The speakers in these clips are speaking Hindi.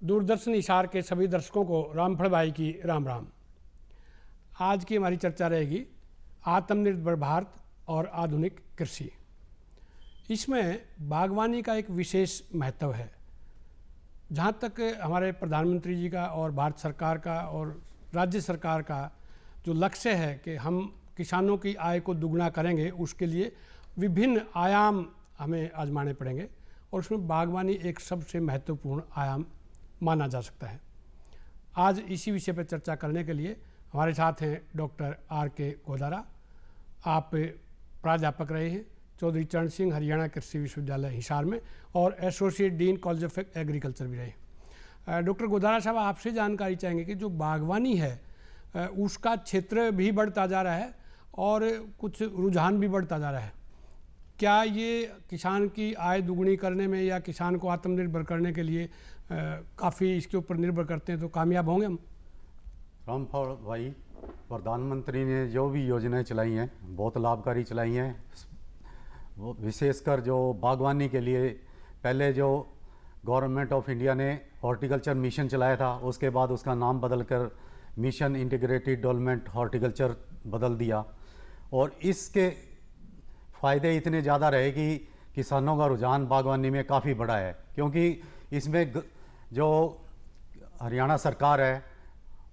दूरदर्शन हिसार के सभी दर्शकों को रामफल भाई की राम राम। आज की हमारी चर्चा रहेगी आत्मनिर्भर भारत और आधुनिक कृषि। इसमें बागवानी का एक विशेष महत्व है। जहाँ तक हमारे प्रधानमंत्री जी का और भारत सरकार का और राज्य सरकार का जो लक्ष्य है कि हम किसानों की आय को दुगना करेंगे, उसके लिए विभिन्न आयाम हमें आजमाने पड़ेंगे और उसमें बागवानी एक सबसे महत्वपूर्ण आयाम माना जा सकता है। आज इसी विषय पर चर्चा करने के लिए हमारे साथ हैं डॉक्टर R.K. गोदारा। आप प्राध्यापक रहे हैं चौधरी चरण सिंह हरियाणा कृषि विश्वविद्यालय हिसार में और associate dean college of agriculture भी रहे। डॉक्टर गोदारा साहब, आपसे जानकारी चाहेंगे कि जो बागवानी है उसका क्षेत्र भी बढ़ता जा रहा है और कुछ रुझान भी बढ़ता जा रहा है। क्या ये किसान की आय दुगनी करने में या किसान को आत्मनिर्भर करने के लिए काफ़ी इसके ऊपर निर्भर करते हैं, तो कामयाब होंगे हम? रामफल भाई, प्रधानमंत्री ने जो भी योजनाएं चलाई हैं बहुत लाभकारी चलाई हैं। वो विशेषकर जो बागवानी के लिए पहले जो गवर्नमेंट ऑफ इंडिया ने हॉर्टिकल्चर मिशन चलाया था, उसके बाद उसका नाम बदलकर मिशन इंटीग्रेटेड डेवलपमेंट हॉर्टिकल्चर बदल दिया और इसके फ़ायदे इतने ज़्यादा रहे कि किसानों का रुझान बागवानी में काफ़ी बड़ा है। क्योंकि इसमें जो हरियाणा सरकार है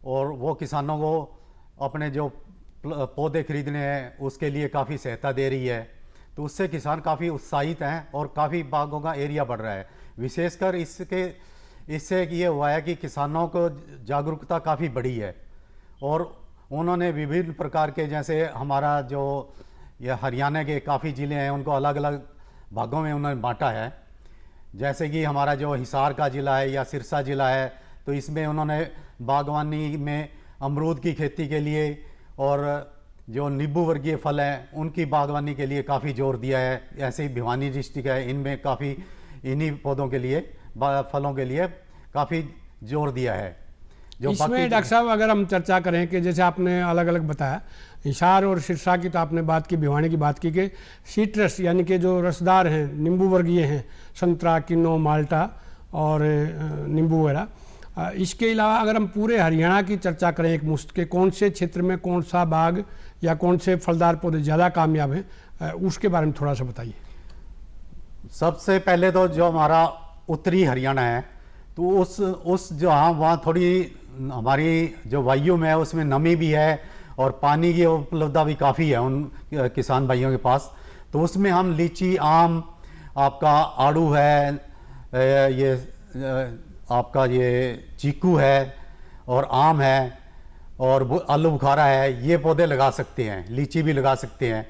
और वो किसानों को अपने जो पौधे खरीदने हैं उसके लिए काफ़ी सहायता दे रही है, तो उससे किसान काफ़ी उत्साहित हैं और काफ़ी बागों का एरिया बढ़ रहा है। विशेषकर इससे ये हुआ है कि किसानों को जागरूकता काफ़ी बढ़ी है और उन्होंने विभिन्न प्रकार के, जैसे हमारा जो ये हरियाणा के काफ़ी ज़िले हैं उनको अलग अलग भागों में उन्होंने बांटा है। जैसे कि हमारा जो हिसार का ज़िला है या सिरसा ज़िला है, तो इसमें उन्होंने बागवानी में अमरूद की खेती के लिए और जो नींबू वर्गीय फल हैं उनकी बागवानी के लिए काफ़ी जोर दिया है। ऐसे ही भिवानी डिस्ट्रिक्ट है, इनमें काफ़ी इन्हीं पौधों के लिए, फलों के लिए काफ़ी जोर दिया है। जो इसमें डॉक्टर साहब अगर हम चर्चा करें कि जैसे आपने अलग अलग बताया, हिसार और सिरसा की तो आपने बात की, भिवानी की बात की कि सीट्रस यानी कि जो रसदार हैं, नींबू वर्गीय हैं, संतरा, किन्नो, माल्टा और नींबू वगैरह। इसके अलावा अगर हम पूरे हरियाणा की चर्चा करें एक मुश्त के कौन से क्षेत्र में कौन सा बाग या कौन से फलदार पौधे ज़्यादा कामयाब हैं, उसके बारे में थोड़ा सा बताइए। सबसे पहले तो जो हमारा उत्तरी हरियाणा है, तो उस जो वहाँ थोड़ी हमारी जो वायु में है उसमें नमी भी है और पानी की उपलब्धता भी काफ़ी है उन किसान भाइयों के पास। तो उसमें हम लीची, आम, आपका आड़ू है, ये आपका ये चीकू है और आम है और आलू बुखारा है, ये पौधे लगा सकते हैं। लीची भी लगा सकते हैं।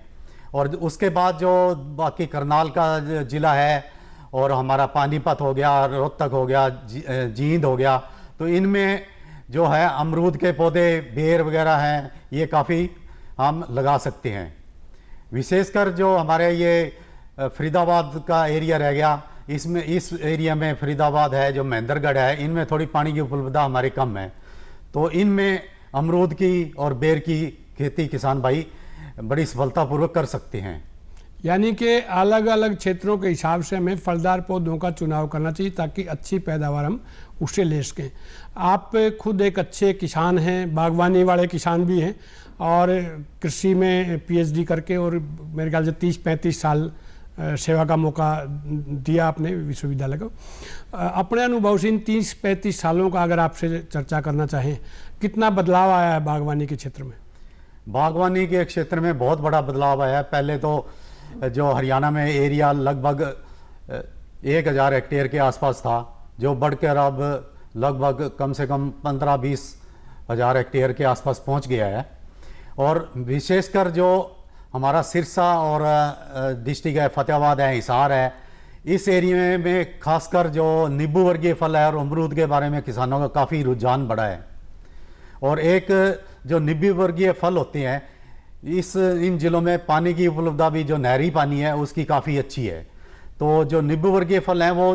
और उसके बाद जो बाकी करनाल का ज़िला है और हमारा पानीपत हो गया, रोहतक हो गया, जींद हो गया, तो इनमें जो है अमरूद के पौधे, बेर वगैरह हैं, ये काफ़ी हम लगा सकते हैं। विशेषकर जो हमारे ये फरीदाबाद का एरिया रह गया, इसमें इस एरिया में फरीदाबाद है, जो महेंद्रगढ़ है, इनमें थोड़ी पानी की उपलब्धता हमारी कम है, तो इनमें अमरूद की और बेर की खेती किसान भाई बड़ी सफलतापूर्वक कर सकते हैं। यानी कि अलग अलग क्षेत्रों के हिसाब से हमें फलदार पौधों का चुनाव करना चाहिए ताकि अच्छी पैदावार हम उससे ले सकें। आप खुद एक अच्छे किसान हैं, बागवानी वाले किसान भी हैं और कृषि में PhD करके और मेरे ख्याल से 30-35 साल सेवा का मौका दिया आपने विश्वविद्यालय को। अपने अनुभव से इन 30-35 सालों का अगर आपसे चर्चा करना चाहें, कितना बदलाव आया है बागवानी के क्षेत्र में? बागवानी के क्षेत्र में बहुत बड़ा बदलाव आया है। पहले तो जो हरियाणा में एरिया लगभग 1000 हेक्टेयर के आसपास था, जो बढ़कर अब लगभग कम से कम 15-20 हज़ार हेक्टेयर के आसपास पहुंच गया है। और विशेषकर जो हमारा सिरसा और डिस्ट्रिक्ट है, फतेहाबाद है, हिसार है, इस एरिया में खासकर जो नींबू वर्गीय फल है और अमरूद के बारे में किसानों का काफ़ी रुझान बढ़ा है। और एक जो नींबू वर्गीय फल होते हैं, इन जिलों में पानी की उपलब्धता भी, जो नहरी पानी है उसकी काफ़ी अच्छी है। तो जो नींबू वर्गीय फल हैं वो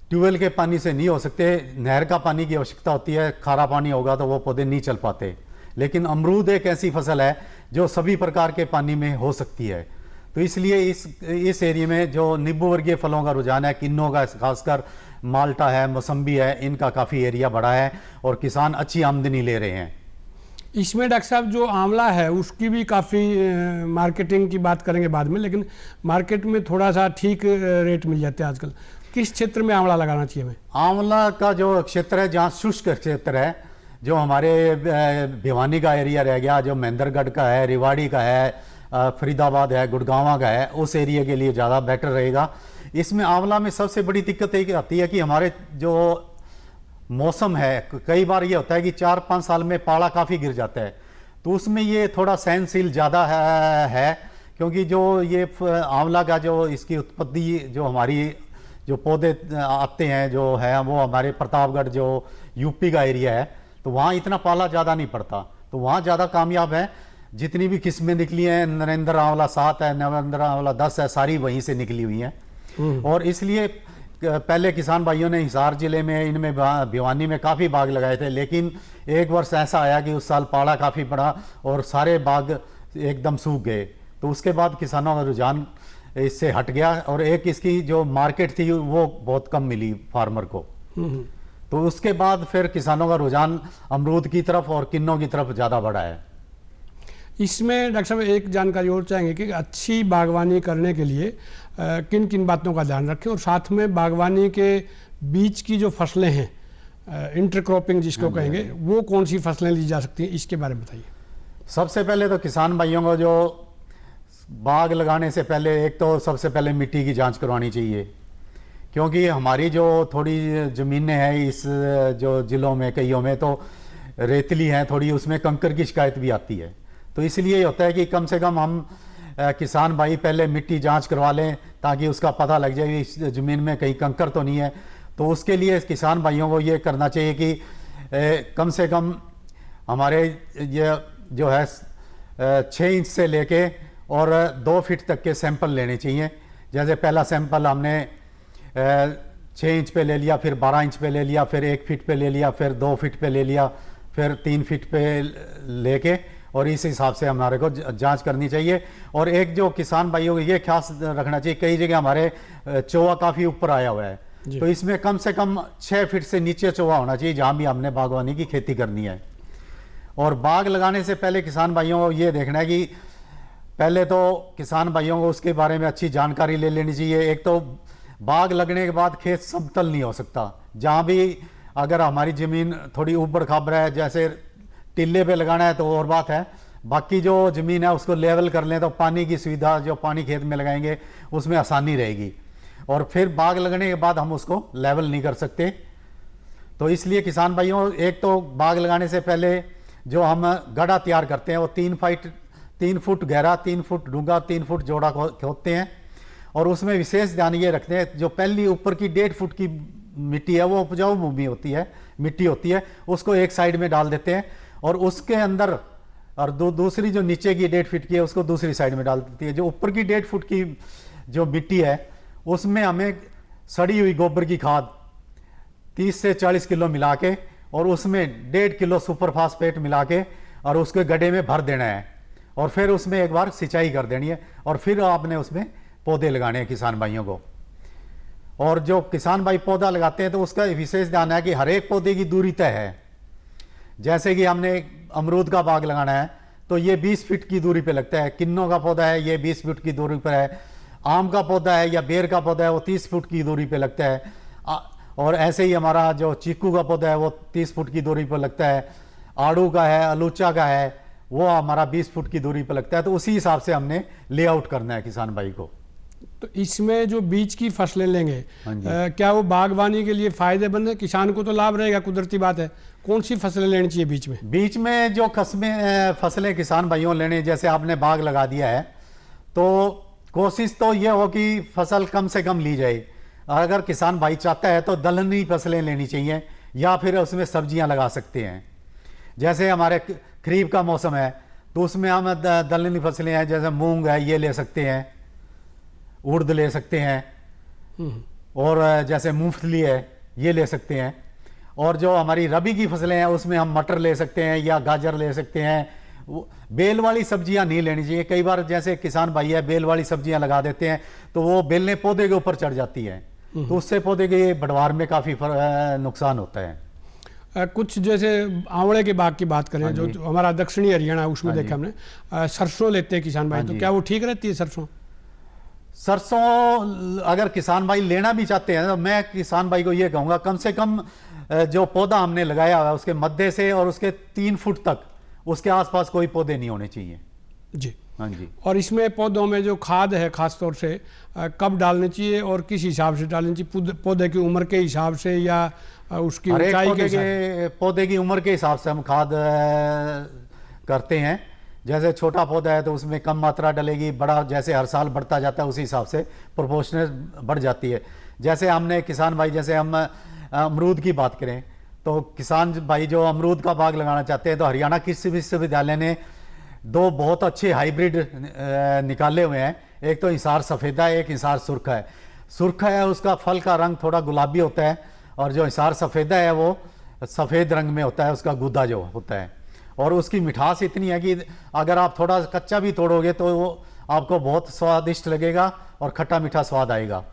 ट्यूबवेल के पानी से नहीं हो सकते, नहर का पानी की आवश्यकता होती है। खारा पानी होगा तो वो पौधे नहीं चल पाते। लेकिन अमरूद एक ऐसी फसल है जो सभी प्रकार के पानी में हो सकती है। तो इसलिए इस एरिया में जो नींबू वर्गीय फलों का रुझान है, किन्नों का, खासकर माल्टा है, मौसम्बी है, इनका काफ़ी एरिया बढ़ा है और किसान अच्छी आमदनी ले रहे हैं। इसमें डॉक्टर साहब जो आंवला है उसकी भी काफ़ी मार्केटिंग की बात करेंगे बाद में, लेकिन मार्केट में थोड़ा सा ठीक रेट मिल जाते हैं आजकल। किस क्षेत्र में आंवला लगाना चाहिए हमें? आंवला का जो क्षेत्र है, जहाँ शुष्क क्षेत्र है, जो हमारे भिवानी का एरिया रह गया, जो महेंद्रगढ़ का है, रेवाड़ी का है, फरीदाबाद है, गुड़गांव का है, उस एरिया के लिए ज़्यादा बेटर रहेगा। इसमें आंवला में सबसे बड़ी दिक्कत एक आती है कि हमारे जो मौसम है, कई बार ये होता है कि 4-5 साल में पाला काफ़ी गिर जाता है, तो उसमें ये थोड़ा सहनशील ज़्यादा है क्योंकि जो ये आंवला का जो इसकी उत्पत्ति, जो हमारी जो पौधे आते हैं जो है, वो हमारे प्रतापगढ़ जो यूपी का एरिया है, तो वहाँ इतना पाला ज़्यादा नहीं पड़ता, तो वहाँ ज़्यादा कामयाब है। जितनी भी किस्में निकली हैं, नरेंद्र आंवला 7 है, नरेंद्र आंवला 10 है, सारी वहीं से निकली हुई हैं। और इसलिए पहले किसान भाइयों ने हिसार जिले में, इनमें भिवानी में काफ़ी बाग लगाए थे, लेकिन एक वर्ष ऐसा आया कि उस साल पाला काफ़ी पड़ा और सारे बाग एकदम सूख गए, तो उसके बाद किसानों का रुझान इससे हट गया और एक इसकी जो मार्केट थी वो बहुत कम मिली फार्मर को। तो उसके बाद फिर किसानों का रुझान अमरूद की तरफ और किन्नों की तरफ ज़्यादा बढ़ा है। इसमें डॉक्टर साहब एक जानकारी और चाहेंगे कि अच्छी बागवानी करने के लिए किन किन बातों का ध्यान रखें, और साथ में बागवानी के बीच की जो फसलें हैं, इंटरक्रॉपिंग जिसको कहेंगे, वो कौन सी फसलें ली जा सकती हैं, इसके बारे में बताइए। सबसे पहले तो किसान भाइयों को जो बाग लगाने से पहले एक तो सबसे पहले मिट्टी की जांच करवानी चाहिए, क्योंकि हमारी जो थोड़ी ज़मीनें हैं इस जो ज़िलों में कईयों में तो रेतली हैं थोड़ी, उसमें कंकर की शिकायत भी आती है, तो इसलिए होता है कि कम से कम हम किसान भाई पहले मिट्टी जांच करवा लें ताकि उसका पता लग जाए इस ज़मीन में कहीं कंकर तो नहीं है। तो उसके लिए किसान भाइयों को ये करना चाहिए कि कम से कम हमारे ये जो है 6 इंच से लेके और 2 फीट तक के सैंपल लेने चाहिए। जैसे पहला सैंपल हमने 6 इंच पे ले लिया, फिर 12 इंच पे ले लिया, फिर 1 फीट पे ले लिया, फिर 2 फीट पे ले लिया, फिर 3 फीट पे लेके, और इस हिसाब से हमारे को जांच करनी चाहिए। और एक जो किसान भाइयों को ये ख्याल रखना चाहिए, कई जगह हमारे चौवा काफ़ी ऊपर आया हुआ है, तो इसमें कम से कम 6 फीट से नीचे चौवा होना चाहिए जहाँ भी हमने बागवानी की खेती करनी है। और बाग लगाने से पहले किसान भाइयों को ये देखना है कि पहले तो किसान भाइयों को उसके बारे में अच्छी जानकारी ले लेनी चाहिए। एक तो बाग लगने के बाद खेत समतल नहीं हो सकता, जहाँ भी अगर हमारी ज़मीन थोड़ी ऊबड़ खाबड़ है, जैसे टिल्ले पे लगाना है तो और बात है, बाकी जो ज़मीन है उसको लेवल कर लें तो पानी की सुविधा, जो पानी खेत में लगाएंगे उसमें आसानी रहेगी। और फिर बाग लगने के बाद हम उसको लेवल नहीं कर सकते, तो इसलिए किसान भाइयों एक तो बाग लगाने से पहले जो हम गड्ढा तैयार करते हैं वो 3 फुट गहरा, 3 फुट डूंगा, 3 फुट चौड़ा खोदते हैं, और उसमें विशेष ध्यान ये रखते हैं जो पहली ऊपर की 1.5 फुट की मिट्टी है वो उपजाऊ भूमि होती है, मिट्टी होती है, उसको एक साइड में डाल देते हैं, और उसके अंदर और दूसरी जो नीचे की 1.5 फीट की है उसको दूसरी साइड में डाल देती है। जो ऊपर की 1.5 फुट की जो मिट्टी है उसमें हमें सड़ी हुई गोबर की खाद 30 से 40 किलो मिला के और उसमें 1.5 किलो सुपर फास्फेट मिला के और उसके गड्ढे में भर देना है, और फिर उसमें एक बार सिंचाई कर देनी है, और फिर आपने उसमें पौधे लगाने हैं किसान भाइयों को। और जो किसान भाई पौधा लगाते हैं तो उसका विशेष ध्यान है कि हर एक पौधे की दूरी तय है। जैसे कि हमने अमरूद का बाग लगाना है तो ये 20 फीट की दूरी पे लगता है, किन्नों का पौधा है ये 20 फीट की दूरी पर है, आम का पौधा है या बेर का पौधा है वो 30 फुट की दूरी पे लगता है, और ऐसे ही हमारा जो चीकू का पौधा है वो 30 फुट की दूरी पर लगता है, आड़ू का है, अलूचा का है, वो हमारा 20 फुट की दूरी पर लगता है। तो उसी हिसाब से हमने लेआउट करना है किसान भाई को। तो इसमें जो बीज की फसलें लेंगे क्या वो बागवानी के लिए फायदेमंद है? किसान को तो लाभ रहेगा, कुदरती बात है। कौन सी फसलें लेनी चाहिए बीच में? बीच में जो फसलें किसान भाइयों लेने, जैसे आपने बाग लगा दिया है तो कोशिश तो ये हो कि फसल कम से कम ली जाए। अगर किसान भाई चाहता है तो दलहनी फसलें लेनी चाहिए या फिर उसमें सब्जियां लगा सकते हैं। जैसे हमारे खरीफ का मौसम है तो उसमें हम दलहनी फसलें हैं, जैसे मूंग है ये ले सकते हैं, उड़द ले सकते हैं, और जैसे मूंगफली है ये ले सकते हैं। और जो हमारी रबी की फसलें हैं उसमें हम मटर ले सकते हैं या गाजर ले सकते हैं, वो बेल वाली सब्जियां नहीं लेनी चाहिए। कई बार जैसे किसान भाई है बेल वाली सब्जियां लगा देते हैं तो वो बेलें पौधे के ऊपर चढ़ जाती है, तो उससे पौधे के बढ़वार में काफ़ी नुकसान होता है। कुछ जैसे आंवले के बाग की बात करें, जो हमारा दक्षिणी हरियाणा है उसमें देखा हमने, सरसों लेते हैं किसान भाई, तो क्या वो ठीक रहती है सरसों? सरसों अगर किसान भाई लेना भी चाहते हैं तो मैं किसान भाई को ये कहूँगा कम से कम जो पौधा हमने लगाया हुआ है उसके मध्य से और उसके 3 फुट तक उसके आसपास कोई पौधे नहीं होने चाहिए जी। हाँ जी। और इसमें पौधों में जो खाद है खास तौर से कब डालनी चाहिए और किस हिसाब से डालनी चाहिए? पौधे की उम्र के हिसाब से या उसकी ऊंचाई के पौधे की उम्र के हिसाब से हम खाद करते हैं। जैसे छोटा पौधा है तो उसमें कम मात्रा डलेगी, बड़ा जैसे हर साल बढ़ता जाता है उसी हिसाब से प्रोपोर्शनल बढ़ जाती है। जैसे हमने किसान भाई, जैसे हम अमरूद की बात करें तो किसान भाई जो अमरूद का बाग लगाना चाहते हैं तो हरियाणा कृषि विश्वविद्यालय ने 2 बहुत अच्छे हाइब्रिड निकाले हुए हैं। एक तो हिसार सफ़ेदा है, एक हिसार सुर्खा है। सुर्खा है उसका फल का रंग थोड़ा गुलाबी होता है और जो हिसार सफ़ेदा है वो सफ़ेद रंग में होता है, उसका गूदा जो होता है। और उसकी मिठास इतनी है कि अगर आप थोड़ा कच्चा भी तोड़ोगे तो वो आपको बहुत स्वादिष्ट लगेगा और खट्टा मीठा स्वाद आएगा।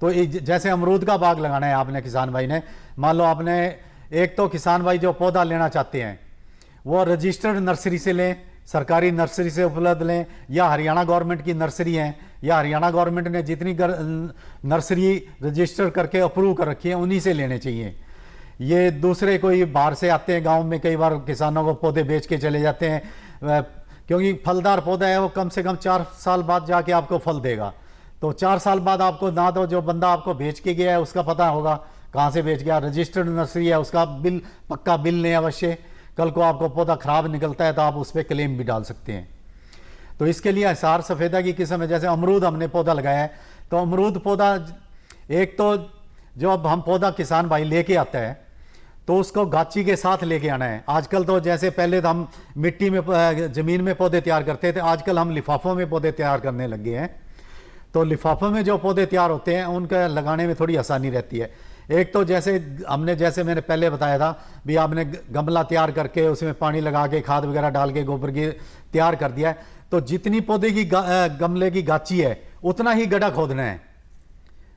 तो जैसे अमरूद का बाग लगाना है आपने किसान भाई ने, मान लो आपने एक तो किसान भाई जो पौधा लेना चाहते हैं वो रजिस्टर्ड नर्सरी से लें, सरकारी नर्सरी से उपलब्ध लें, या हरियाणा गवर्नमेंट की नर्सरी हैं या हरियाणा गवर्नमेंट ने जितनी नर्सरी रजिस्टर करके अप्रूव कर रखी है उन्हीं से लेने चाहिए। ये दूसरे कोई बाहर से आते हैं गांव में, कई बार किसानों को पौधे बेच के चले जाते हैं, क्योंकि फलदार पौधा है वो कम से कम 4 साल बाद जाके आपको फल देगा। तो 4 साल बाद आपको ना तो जो बंदा आपको बेच के गया है उसका पता होगा कहाँ से बेच गया, रजिस्टर्ड नर्सरी है उसका बिल, पक्का बिल लें अवश्य। कल को आपको पौधा खराब निकलता है तो आप उस पर क्लेम भी डाल सकते हैं। तो इसके लिए हिसार सफ़ेदा की किस्म है। जैसे अमरूद हमने पौधा लगाया है तो अमरूद पौधा एक तो जो अब हम पौधा किसान भाई लेके आता है तो उसको गाची के साथ लेके आना है। आजकल तो जैसे पहले तो हम मिट्टी में ज़मीन में पौधे तैयार करते थे, आजकल हम लिफाफों में पौधे तैयार करने लग गए हैं। तो लिफाफों में जो पौधे तैयार होते हैं उनका लगाने में थोड़ी आसानी रहती है। एक तो जैसे मैंने पहले बताया था भी, आपने गमला तैयार करके उसमें पानी लगा के खाद वगैरह डाल के गोबर की तैयार कर दिया है, तो जितनी पौधे की गमले की गाची है उतना ही गड्ढा खोदना है।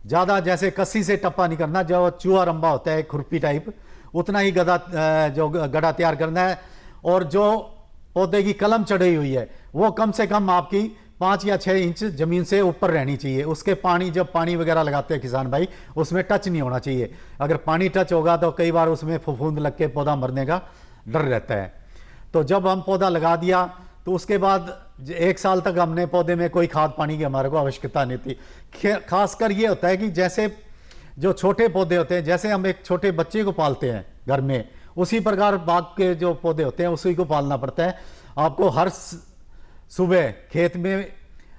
ज़्यादा जैसे कस्सी से टप्पा नहीं करना, जो चूहा रंबा होता है खुरपी टाइप, उतना ही गड्ढा तैयार करना है। और जो पौधे की कलम चढ़ी हुई है वो कम से कम आपकी 5 या 6 इंच ज़मीन से ऊपर रहनी चाहिए। उसके पानी, जब पानी वगैरह लगाते हैं किसान भाई, उसमें टच नहीं होना चाहिए। अगर पानी टच होगा तो कई बार उसमें फफूंद लग के पौधा मरने का डर रहता है। तो जब हम पौधा लगा दिया तो उसके बाद 1 साल तक हमने पौधे में कोई खाद पानी की हमारे को आवश्यकता नहीं थी। खासकर ये होता है कि जैसे जो छोटे पौधे होते हैं, जैसे हम एक छोटे बच्चे को पालते हैं घर में, उसी प्रकार बाग के जो पौधे होते हैं उसी को पालना पड़ता है। आपको हर सुबह खेत में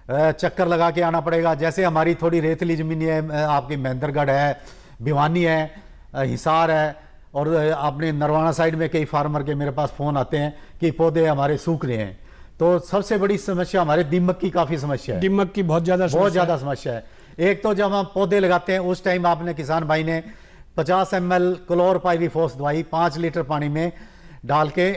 चक्कर लगा के आना पड़ेगा। जैसे हमारी थोड़ी रेतली ज़मीन है, आपकी महेंद्रगढ़ है, भिवानी है, हिसार है, और आपने नरवाना साइड में कई फार्मर के मेरे पास फ़ोन आते हैं कि पौधे हमारे सूख रहे हैं। तो सबसे बड़ी समस्या हमारे दीमक की काफ़ी समस्या है। दीमक की बहुत ज़्यादा समस्या है। एक तो जब हम पौधे लगाते हैं उस टाइम आपने किसान भाई ने 50 ml क्लोरपाइरीफॉस दवाई 5 लीटर पानी में डाल के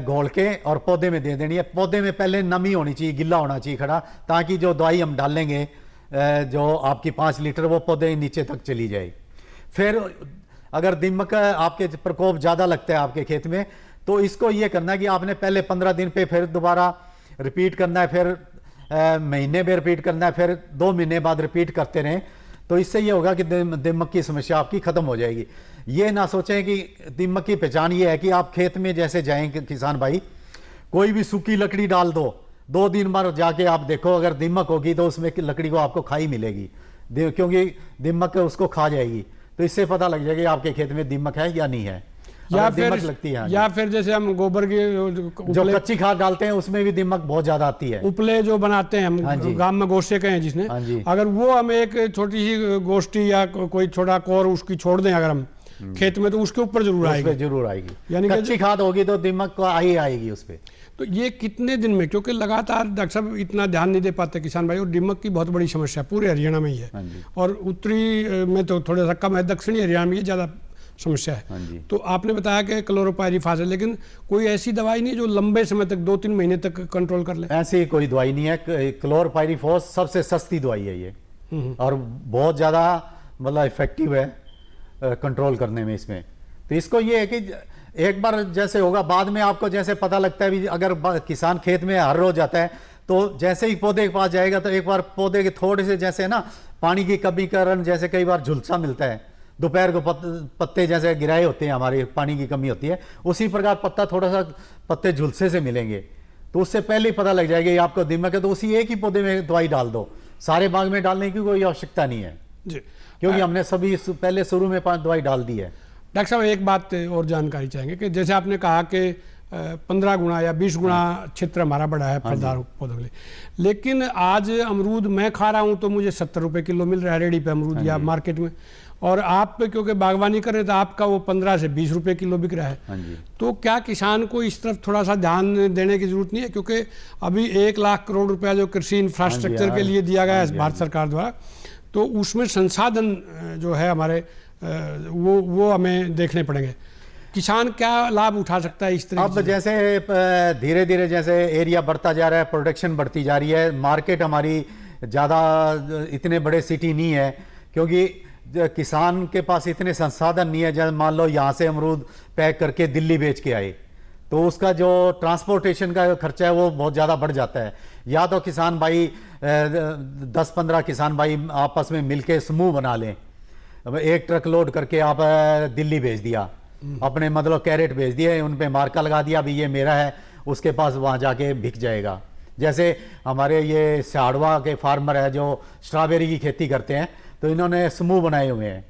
घोल के और पौधे में दे देनी है। पौधे में पहले नमी होनी चाहिए, गिल्ला होना चाहिए खड़ा, ताकि जो दवाई हम डालेंगे जो आपकी 5 लीटर वो पौधे नीचे तक चली जाए। फिर अगर दीमक आपके प्रकोप ज़्यादा लगता है आपके खेत में तो इसको ये करना है कि आपने पहले 15 दिन पे फिर दोबारा रिपीट करना है, फिर महीने में रिपीट करना है, फिर 2 महीने बाद रिपीट करते रहें। तो इससे ये होगा कि दीमक की समस्या आपकी ख़त्म हो जाएगी। ये ना सोचें कि दीमक की पहचान ये है कि आप खेत में जैसे जाएं किसान भाई, कोई भी सूखी लकड़ी डाल दो, 2 दिन बाद जाके आप देखो अगर दीमक होगी तो उसमें लकड़ी को आपको खाई मिलेगी, क्योंकि दीमक उसको खा जाएगी। तो इससे पता लग जाएगा आपके खेत में दीमक है या नहीं है, या फिर लगती है। या फिर जैसे हम गोबर की जो कच्ची खाद डालते हैं उसमें भी दीमक बहुत ज्यादा आती है। उपले जो बनाते हैं हम गांव में गोष्ठी कहें जिसने, अगर वो हम एक छोटी सी गोष्ठी या कोई छोटा कोर उसकी छोड़ दें अगर हम खेत में, तो उसके ऊपर जरूर आएगी। यानी कच्ची खाद होगी तो दीमक को आएगी उस पर। तो ये कितने दिन में, क्योंकि लगातार डॉक्टर साहब इतना ध्यान नहीं दे पाते किसान भाई, और दीमक की बहुत बड़ी समस्या पूरे हरियाणा में ही है, और उत्तरी में तो थोड़ा सा कम है, दक्षिणी हरियाणा में ये ज़्यादा समस्या है। हाँ जी। तो आपने बताया कि क्लोरोपायरीफास है, लेकिन कोई ऐसी दवाई नहीं जो लंबे समय तक 2-3 महीने तक कंट्रोल कर ले? ऐसी कोई दवाई नहीं है। क्लोरपायरीफॉस सबसे सस्ती दवाई है ये, और बहुत ज़्यादा मतलब इफेक्टिव है कंट्रोल करने में इसमें। तो इसको ये है कि एक बार जैसे होगा, बाद में आपको जैसे पता लगता है भी, अगर किसान खेत में हर रोज जाता है तो जैसे ही पौधे के पास जाएगा तो एक बार पौधे के थोड़े से जैसे ना पानी की कमी के कारण जैसे कई बार झुलसा मिलता है, दोपहर को पत्ते जैसे गिराए होते हैं, हमारे पानी की कमी होती है, उसी प्रकार पत्ता थोड़ा सा पत्ते झुलसे से मिलेंगे। तो उससे पहले ही पता लग जाएगा ये आपको दिमाग है, तो उसी एक ही पौधे में दवाई डाल दो, सारे बाग में डालने की कोई आवश्यकता नहीं है जी, क्योंकि हमने सभी पहले शुरू में 5 दवाई डाल दी है। डॉक्टर साहब एक बात और जानकारी चाहेंगे कि जैसे आपने कहा कि 15 गुना या 20 गुना क्षेत्र हमारा बड़ा है फलदार पौधों के लिए, लेकिन आज अमरूद मैं खा रहा हूँ तो मुझे 70 रुपये किलो मिल रहा है रेडी पे अमरूद या मार्केट में, और आप क्योंकि बागवानी कर रहे हैं तो आपका वो 15 से 20 रुपये किलो बिक रहा है। तो क्या किसान को इस तरफ थोड़ा सा ध्यान देने की जरूरत नहीं है, क्योंकि अभी 1 लाख करोड़ रुपया जो कृषि इंफ्रास्ट्रक्चर के लिए दिया गया है भारत सरकार द्वारा, तो उसमें संसाधन जो है हमारे वो हमें देखने पड़ेंगे। किसान क्या लाभ उठा सकता है इस तरह? अब जैसे धीरे धीरे जैसे एरिया बढ़ता जा रहा है, प्रोडक्शन बढ़ती जा रही है, मार्केट हमारी ज़्यादा इतने बड़े सिटी नहीं है, क्योंकि किसान के पास इतने संसाधन नहीं है। जैसे मान लो यहाँ से अमरूद पैक करके दिल्ली बेच के आए तो उसका जो ट्रांसपोर्टेशन का खर्चा है वो बहुत ज़्यादा बढ़ जाता है। या तो किसान भाई 10-15 किसान भाई आपस में मिलके समूह बना लें, अब 1 ट्रक लोड करके आप दिल्ली भेज दिया, अपने मतलब कैरेट भेज दिए, उन पे मार्का लगा दिया भी ये मेरा है, उसके पास वहाँ जाके बिक जाएगा। जैसे हमारे ये साड़वा के फार्मर है जो स्ट्रॉबेरी की खेती करते हैं, तो इन्होंने समूह बनाए हुए हैं,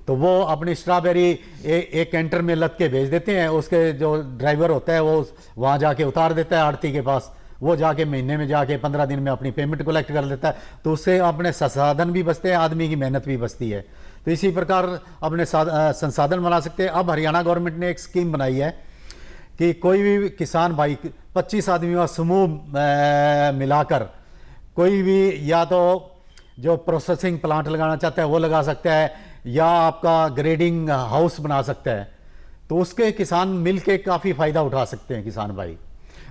तो वो अपनी स्ट्रॉबेरी एक कैंटर में लद के भेज देते हैं, उसके जो ड्राइवर होता है वो वहाँ जाके उतार देता है आड़ती के पास, वो जाके महीने में जाके 15 दिन में अपनी पेमेंट कलेक्ट कर लेता है। तो उससे अपने संसाधन भी बचते हैं, आदमी की मेहनत भी बचती है। तो इसी प्रकार अपने संसाधन बना सकते हैं। अब हरियाणा गवर्नमेंट ने एक स्कीम बनाई है कि कोई भी किसान भाई 25 आदमी का समूह मिलाकर कोई भी या तो जो प्रोसेसिंग प्लांट लगाना चाहता है वो लगा सकता है, या आपका ग्रेडिंग हाउस बना सकता है, तो उसके किसान मिल के काफ़ी फ़ायदा उठा सकते हैं किसान भाई।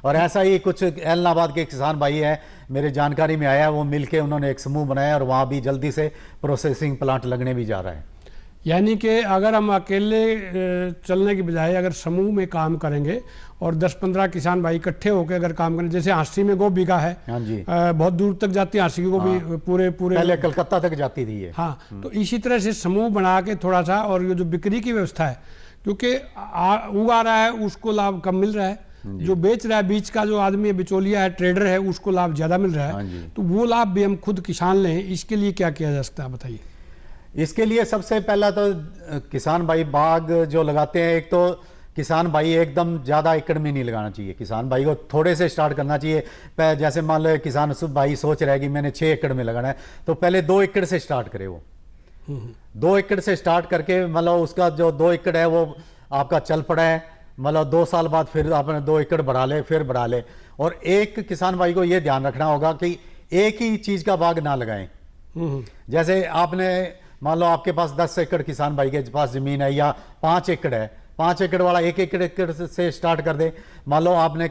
और ऐसा ही कुछ एलनाबाद के किसान भाई है मेरे जानकारी में आया, वो मिल के उन्होंने एक समूह बनाया और वहाँ भी जल्दी से प्रोसेसिंग प्लांट लगने भी जा रहा है। यानी कि अगर हम अकेले चलने की बजाय अगर समूह में काम करेंगे और 10-15 किसान भाई इकट्ठे होकर अगर काम करें, जैसे हाँसी में गोभी का है, हाँ जी, बहुत दूर तक जाती है हाँसी की गोभी, हाँ, पूरे पहले कलकत्ता तक जाती थी ये। हाँ, तो इसी तरह से समूह बना के थोड़ा सा, और ये जो बिक्री की व्यवस्था है, क्योंकि उगा रहा है उसको लाभ कम मिल रहा है, जो बेच रहा है बीच का जो आदमी बिचौलिया है, ट्रेडर है, उसको लाभ ज़्यादा मिल रहा है। तो वो लाभ भी हम खुद किसान लें, इसके लिए क्या किया जा सकता है बताइए? इसके लिए सबसे पहला तो किसान भाई बाग जो लगाते हैं, एक तो किसान भाई एकदम ज़्यादा एकड़ में नहीं लगाना चाहिए, किसान भाई को थोड़े से स्टार्ट करना चाहिए। जैसे मान लो किसान भाई सोच रहा है कि मैंने 6 एकड़ में लगाना है, तो पहले 2 एकड़ से स्टार्ट करे वो। 2 एकड़ से स्टार्ट करके मतलब उसका जो 2 एकड़ है वो आपका चल पड़ा है, मतलब 2 साल बाद फिर आपने 2 एकड़ बढ़ा ले, फिर बढ़ा ले। और एक किसान भाई को ये ध्यान रखना होगा कि एक ही चीज़ का बाग ना लगाएं। जैसे आपने मान लो आपके पास 10 एकड़ किसान भाई के पास ज़मीन है या 5 एकड़ है, 5 एकड़ वाला एक एकड़ से स्टार्ट कर दे। मान लो आपने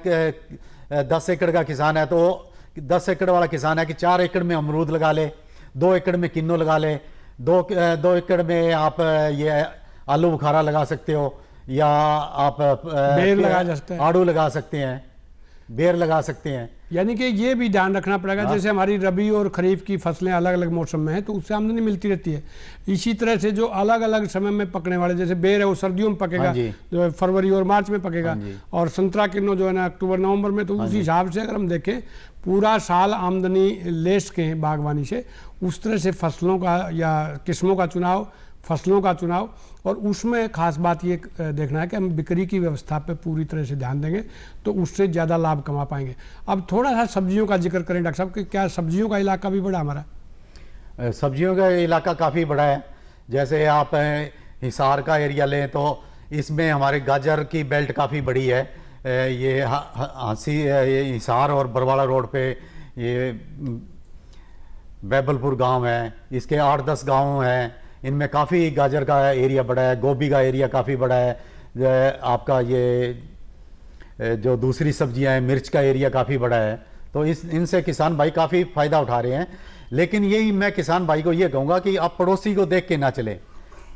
10 एकड़ का किसान है, तो 10 एकड़ वाला किसान है कि 4 एकड़ में अमरूद लगा ले, 2 एकड़ में किन्नू लगा ले, 2 एकड़ में आप ये आलू बुखारा लगा सकते हो, या आप बेर लगा सकते हैं, आड़ू लगा सकते हैं, बेर लगा सकते हैं। यानी कि ये भी ध्यान रखना पड़ेगा, जैसे हमारी रबी और खरीफ की फसलें अलग अलग मौसम में हैं तो उससे आमदनी मिलती रहती है। इसी तरह से जो अलग अलग समय में पकने वाले, जैसे बेर है वो सर्दियों में पकेगा, जो फरवरी और मार्च में पकेगा, और संतरा किन्नू जो है ना अक्टूबर नवंबर में। तो उस हिसाब से अगर हम देखें पूरा साल आमदनी ले सकें बागवानी से, उस तरह से फसलों का या किस्मों का चुनाव, फसलों का चुनाव, और उसमें खास बात ये देखना है कि हम बिक्री की व्यवस्था पे पूरी तरह से ध्यान देंगे तो उससे ज़्यादा लाभ कमा पाएंगे। अब थोड़ा सा सब्जियों का जिक्र करें डॉक्टर साहब कि क्या सब्जियों का इलाका भी बड़ा हमारा? सब्जियों का इलाका काफ़ी बड़ा है। जैसे आप हिसार का एरिया लें तो इसमें हमारे गाजर की बेल्ट काफ़ी बड़ी है। ये हाँसी, ये हिसार और बरवाड़ा रोड पे ये बैबलपुर गांव है, इसके 8-10 गांव हैं। इनमें काफ़ी गाजर का एरिया बड़ा है, गोभी का एरिया काफ़ी बड़ा है, आपका ये जो दूसरी सब्जियां हैं, मिर्च का एरिया काफ़ी बड़ा है। तो इनसे किसान भाई काफ़ी फ़ायदा उठा रहे हैं। लेकिन यही मैं किसान भाई को ये कहूँगा कि आप पड़ोसी को देख के ना चलें,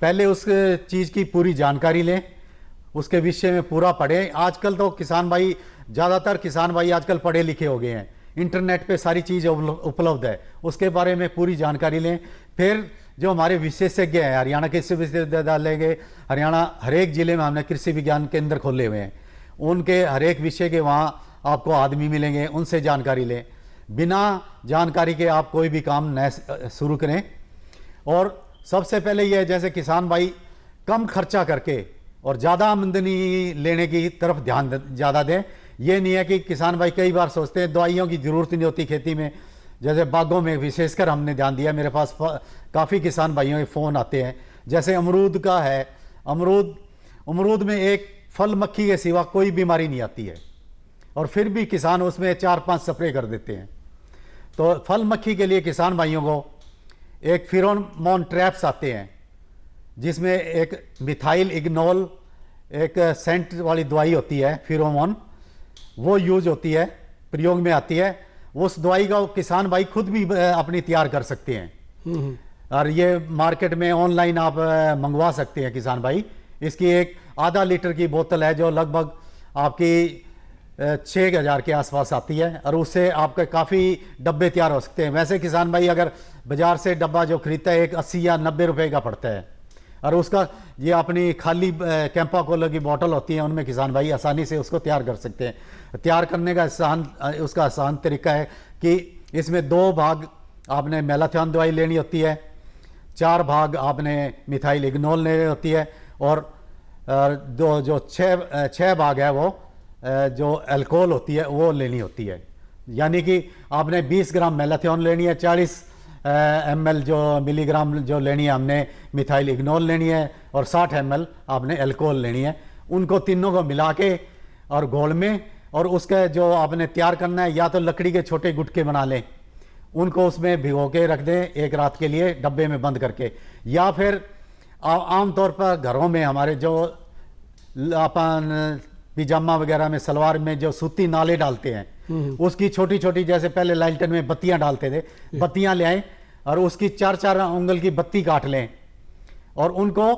पहले उस चीज़ की पूरी जानकारी लें, उसके विषय में पूरा पढ़ें। आजकल तो किसान भाई, ज़्यादातर किसान भाई आजकल पढ़े लिखे हो गए हैं, इंटरनेट पे सारी चीज़ उपलब्ध है, उसके बारे में पूरी जानकारी लें। फिर जो हमारे विशेषज्ञ हैं, हरियाणा कृषि विश्वविद्यालय के, हरियाणा हर एक ज़िले में हमने कृषि विज्ञान केंद्र खोले हुए हैं, उनके हर एक विषय के वहाँ आपको आदमी मिलेंगे, उनसे जानकारी लें। बिना जानकारी के आप कोई भी काम न शुरू करें। और सबसे पहले यह, जैसे किसान भाई कम खर्चा करके और ज़्यादा आमदनी लेने की तरफ ध्यान ज़्यादा दें। ये नहीं है कि किसान भाई कई बार सोचते हैं दवाइयों की ज़रूरत नहीं होती खेती में, जैसे बागों में विशेषकर हमने ध्यान दिया। मेरे पास काफ़ी किसान भाइयों के फ़ोन आते हैं, जैसे अमरूद का है, अमरूद में एक फल मक्खी के सिवा कोई बीमारी नहीं आती है, और फिर भी किसान उसमें 4-5 स्प्रे कर देते हैं। तो फल मक्खी के लिए किसान भाइयों को एक फेरोमोन ट्रैप्स आते हैं, जिसमें एक मिथाइल इग्नोल एक सेंट वाली दवाई होती है, फेरोमोन, वो यूज होती है, प्रयोग में आती है। उस दवाई का किसान भाई खुद भी अपनी तैयार कर सकते हैं, और ये मार्केट में ऑनलाइन आप मंगवा सकते हैं किसान भाई। इसकी एक आधा लीटर की बोतल है जो लगभग आपकी 6,000 के आसपास आती है, और उससे आपके काफ़ी डब्बे तैयार हो सकते हैं। वैसे किसान भाई अगर बाज़ार से डब्बा जो खरीदता है 1 80 या 90 रुपए का पड़ता है, और उसका ये अपनी खाली कैंपा कोला की बोतल होती है, उनमें किसान भाई आसानी से उसको तैयार कर सकते हैं। तैयार करने का उसका आसान तरीका है कि इसमें 2 भाग आपने मेलाथियोन दवाई लेनी होती है, 4 भाग आपने मिथाइल इग्नोल लेनी होती है, और जो 6 भाग है वो जो अल्कोहल होती है वो लेनी होती है। यानी कि आपने 20 ग्राम मेलाथियोन लेनी है, 40 ml जो मिलीग्राम जो लेनी है हमने मिथाइल इग्नोल लेनी है, और 60 ml आपने अल्कोहल लेनी है। उनको तीनों को मिला के और घोल में, और उसका जो आपने तैयार करना है, या तो लकड़ी के छोटे गुटके बना लें, उनको उसमें भिगो के रख दें 1 रात के लिए डब्बे में बंद करके, या फिर आमतौर पर घरों में हमारे जो अपन पिजामा वगैरह में, सलवार में जो सूती नाले डालते हैं, उसकी छोटी छोटी, जैसे पहले लालटेन में बत्तियां डालते थे, बत्तियां ले आए और उसकी 4-4 उंगल की बत्ती काट लें, और उनको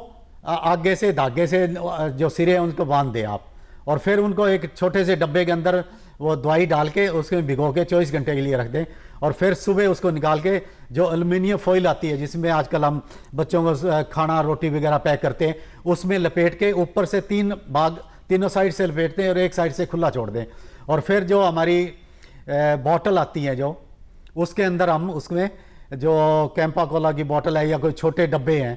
आगे से धागे से जो सिरे हैं उनको बांध दें आप, और फिर उनको एक छोटे से डब्बे के अंदर वो दवाई डाल के उसमें भिगो के 24 घंटे के लिए रख दें, और फिर सुबह उसको निकाल के जो एल्युमिनियम फॉइल आती है, जिसमें आजकल हम बच्चों को खाना रोटी वगैरह पैक करते हैं, उसमें लपेट के ऊपर से 3 भाग तीनों साइड से लपेटते हैं और एक साइड से खुला छोड़ दें। और फिर जो हमारी बॉटल आती है जो, उसके अंदर हम उसमें जो कैंपा कोला की बॉटल है या कोई छोटे डब्बे हैं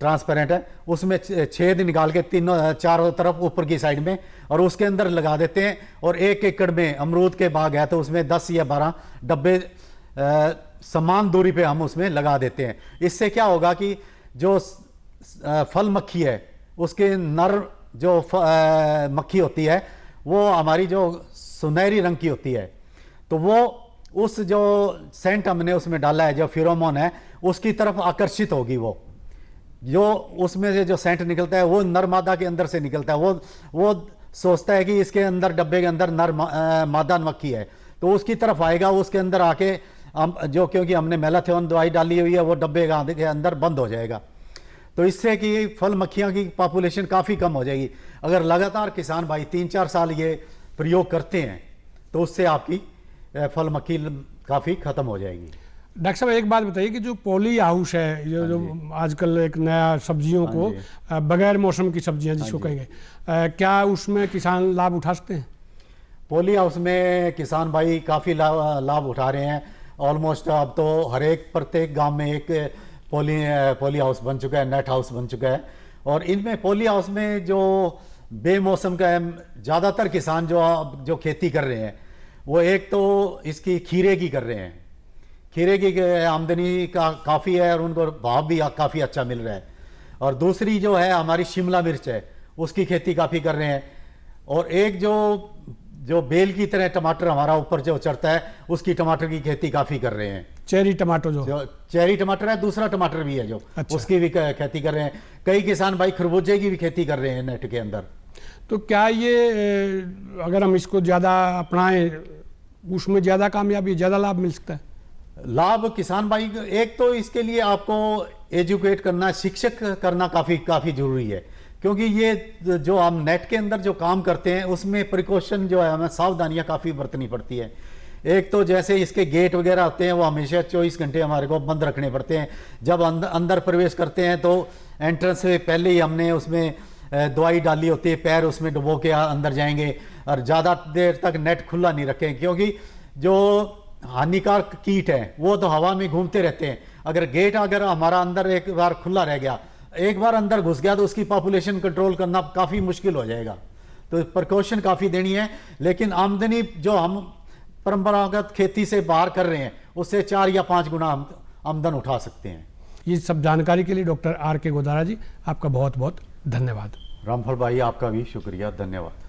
ट्रांसपेरेंट है, उसमें छेद निकाल के चारों तरफ ऊपर की साइड में, और उसके अंदर लगा देते हैं। और 1 एकड़ में अमरूद के बाग है तो उसमें 10 या 12 डब्बे समान दूरी पे हम उसमें लगा देते हैं। इससे क्या होगा कि जो फल मक्खी है उसके नर जो मक्खी होती है वो हमारी जो सुनहरी रंग की होती है, तो वो उस जो सेंट हमने उसमें डाला है, जो फेरोमोन है, उसकी तरफ आकर्षित होगी। वो जो उसमें से जो सेंट निकलता है वो नर मादा के अंदर से निकलता है। वो सोचता है कि इसके अंदर डब्बे के अंदर नर मादा मक्खी है, तो उसकी तरफ आएगा, उसके अंदर आके जो, क्योंकि हमने मेलाथियोन दवाई डाली हुई है, वो डब्बे के अंदर बंद हो जाएगा। तो इससे कि फल मक्खियों की पॉपुलेशन काफ़ी कम हो जाएगी। अगर लगातार किसान भाई 3-4 साल ये प्रयोग करते हैं तो उससे आपकी फल मक्खी काफ़ी ख़त्म हो जाएगी। डॉक्टर साहब एक बात बताइए कि जो पॉली हाउस है, जो आजकल एक नया सब्जियों को बगैर मौसम की सब्जियां जिसको कहेंगे, क्या उसमें किसान लाभ उठा सकते हैं? पॉली हाउस में किसान भाई काफ़ी लाभ उठा रहे हैं। ऑलमोस्ट अब तो हर एक प्रत्येक गांव में एक पॉली हाउस बन चुका है, नेट हाउस बन चुका है। और इनमें पॉली हाउस में जो बेमौसम का ज़्यादातर किसान जो खेती कर रहे हैं, वो एक तो इसकी खीरे की कर रहे हैं। खीरे की आमदनी का काफ़ी है और उनको भाव भी काफ़ी अच्छा मिल रहा है। और दूसरी जो है हमारी शिमला मिर्च है, उसकी खेती काफ़ी कर रहे हैं। और एक जो बेल की तरह टमाटर हमारा ऊपर जो चढ़ता है, उसकी टमाटर की खेती काफ़ी कर रहे हैं। चेरी टमाटो जो जो चेरी टमाटर है, दूसरा टमाटर भी है जो अच्छा। उसकी भी खेती कर रहे हैं। कई किसान भाई खरबूजे की भी खेती कर रहे हैं नेट के अंदर। तो क्या ये अगर हम इसको ज़्यादा अपनाएं, उसमें ज़्यादा कामयाबी, ज़्यादा लाभ मिल सकता है? लाभ किसान भाई, एक तो इसके लिए आपको एजुकेट करना, शिक्षक करना काफ़ी ज़रूरी है, क्योंकि ये जो हम नेट के अंदर जो काम करते हैं उसमें प्रिकॉशन जो है हमें सावधानियां काफ़ी बरतनी पड़ती है। एक तो जैसे इसके गेट वगैरह होते हैं वो हमेशा 24 घंटे हमारे को बंद रखने पड़ते हैं। जब अंदर प्रवेश करते हैं तो एंट्रेंस से पहले ही हमने उसमें दवाई डाली होती है, पैर उसमें डुबो के अंदर जाएंगे और ज़्यादा देर तक नेट खुला नहीं रखें, क्योंकि जो हानिकारक कीट है वो तो हवा में घूमते रहते हैं। अगर हमारा अंदर एक बार खुला रह गया, एक बार अंदर घुस गया तो उसकी पॉपुलेशन कंट्रोल करना काफ़ी मुश्किल हो जाएगा। तो प्रिकॉशन काफ़ी देनी है, लेकिन आमदनी जो हम परंपरागत खेती से बाहर कर रहे हैं उससे 4 या 5 गुना आमदन उठा सकते हैं। ये सब जानकारी के लिए डॉक्टर आर के गोदारा जी आपका बहुत बहुत धन्यवाद। रामफल भाई आपका भी शुक्रिया, धन्यवाद।